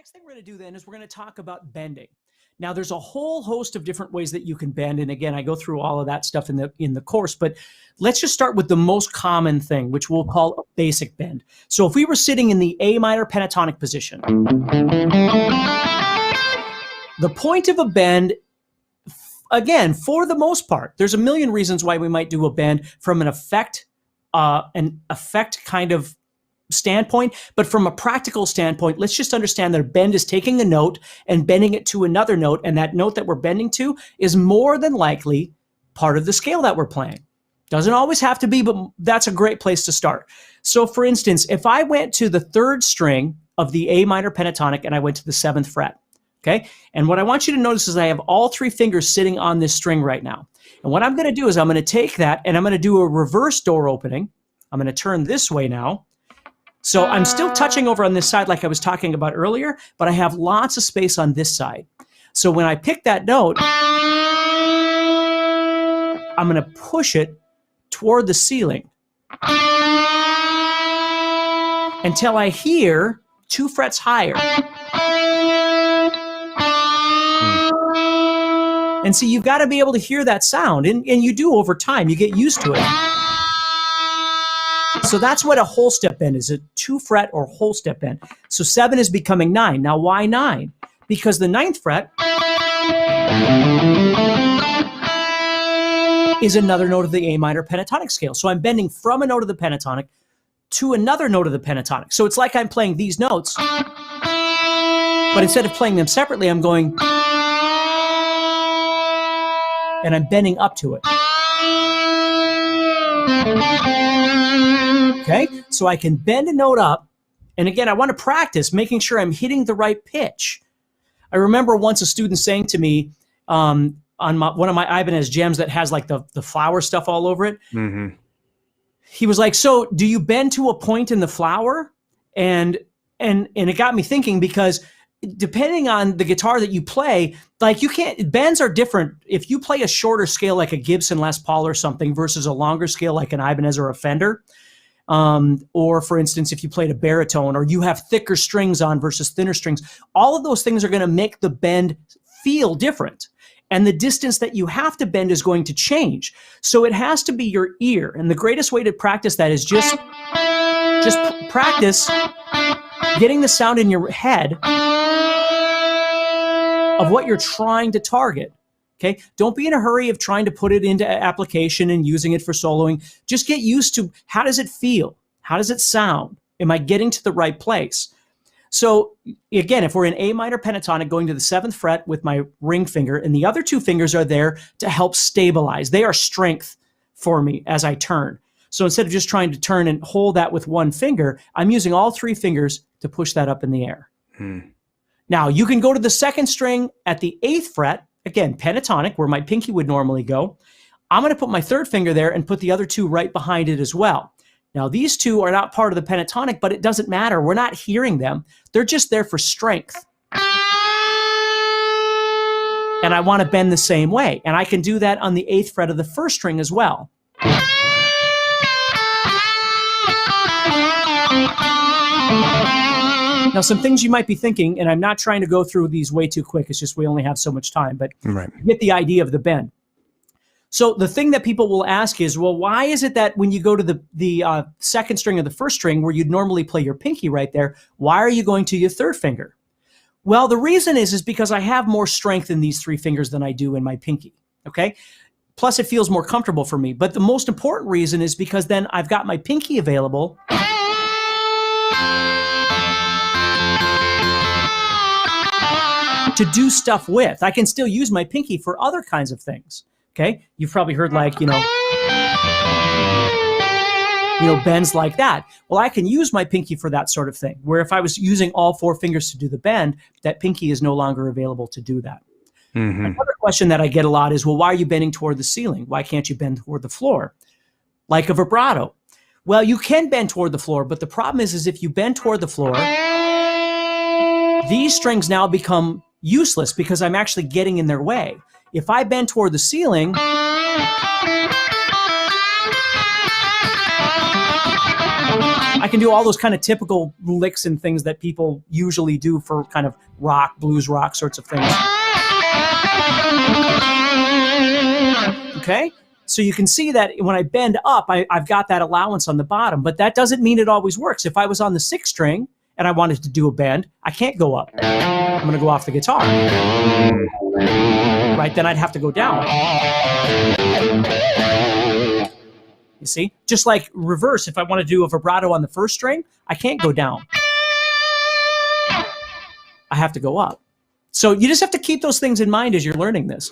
next thing we're going to do then is we're going to talk about bending. Now, there's a whole host of different ways that you can bend. And again, I go through all of that stuff in the course, but let's just start with the most common thing, which we'll call a basic bend. So if we were sitting in the A minor pentatonic position, the point of a bend, again, for the most part, there's a million reasons why we might do a bend from an effect kind of standpoint, but from a practical standpoint, let's just understand that a bend is taking a note and bending it to another note, and that note that we're bending to is more than likely part of the scale that we're playing. Doesn't always have to be, but that's a great place to start. So for instance, if I went to the 3rd string of the A minor pentatonic and I went to the 7th fret, okay? And what I want you to notice is I have all 3 fingers sitting on this string right now. And what I'm gonna do is I'm gonna take that and I'm gonna do a reverse door opening. I'm gonna turn this way now. So I'm still touching over on this side like I was talking about earlier, but I have lots of space on this side. So when I pick that note, I'm going to push it toward the ceiling until I hear 2 frets higher. And see, you've got to be able to hear that sound, and you do over time. You get used to it. So that's what a whole step bend is, a 2 fret or whole step bend. So 7 is becoming 9. Now why 9? Because the 9th fret is another note of the A minor pentatonic scale. So I'm bending from a note of the pentatonic to another note of the pentatonic. So it's like I'm playing these notes, but instead of playing them separately, I'm going, and I'm bending up to it. Okay, so I can bend a note up, and again, I want to practice making sure I'm hitting the right pitch. I remember once a student saying to me on one of my Ibanez gems that has like the flower stuff all over it, he was like, so do you bend to a point in the flower? And it got me thinking, because depending on the guitar that you play, like bends are different. If you play a shorter scale like a Gibson Les Paul or something versus a longer scale like an Ibanez or a Fender, or for instance, if you played a baritone, or you have thicker strings on versus thinner strings, all of those things are going to make the bend feel different. And the distance that you have to bend is going to change. So it has to be your ear. And the greatest way to practice that is just practice getting the sound in your head of what you're trying to target. Okay, don't be in a hurry of trying to put it into application and using it for soloing. Just get used to, how does it feel? How does it sound? Am I getting to the right place? So again, if we're in A minor pentatonic going to the 7th fret with my ring finger, and the other 2 fingers are there to help stabilize. They are strength for me as I turn. So instead of just trying to turn and hold that with 1 finger, I'm using all 3 fingers to push that up in the air. Now you can go to the 2nd string at the 8th fret, again, pentatonic, where my pinky would normally go. I'm going to put my 3rd finger there and put the other 2 right behind it as well. Now, these 2 are not part of the pentatonic, but it doesn't matter. We're not hearing them. They're just there for strength. And I want to bend the same way. And I can do that on the 8th fret of the 1st string as well. Now, some things you might be thinking, and I'm not trying to go through these way too quick, it's just we only have so much time, but you get the idea of the bend. So the thing that people will ask is, well, why is it that when you go to the 2nd string of the 1st string, where you'd normally play your pinky right there, why are you going to your 3rd finger? Well, the reason is because I have more strength in these 3 fingers than I do in my pinky, okay? Plus, it feels more comfortable for me. But the most important reason is because then I've got my pinky available to do stuff with. I can still use my pinky for other kinds of things. Okay, you've probably heard like, bends like that. Well, I can use my pinky for that sort of thing, where if I was using all 4 fingers to do the bend, that pinky is no longer available to do that. Another question that I get a lot is, well, why are you bending toward the ceiling? Why can't you bend toward the floor? Like a vibrato. Well, you can bend toward the floor, but the problem is if you bend toward the floor, these strings now become useless because I'm actually getting in their way. If I bend toward the ceiling, I can do all those kind of typical licks and things that people usually do for kind of rock, blues rock sorts of things. Okay? So you can see that when I bend up, I've got that allowance on the bottom, but that doesn't mean it always works. If I was on the 6th string and I wanted to do a bend, I can't go up. I'm going to go off the guitar. Right? Then I'd have to go down. You see? Just like reverse, if I want to do a vibrato on the 1st string, I can't go down. I have to go up. So you just have to keep those things in mind as you're learning this.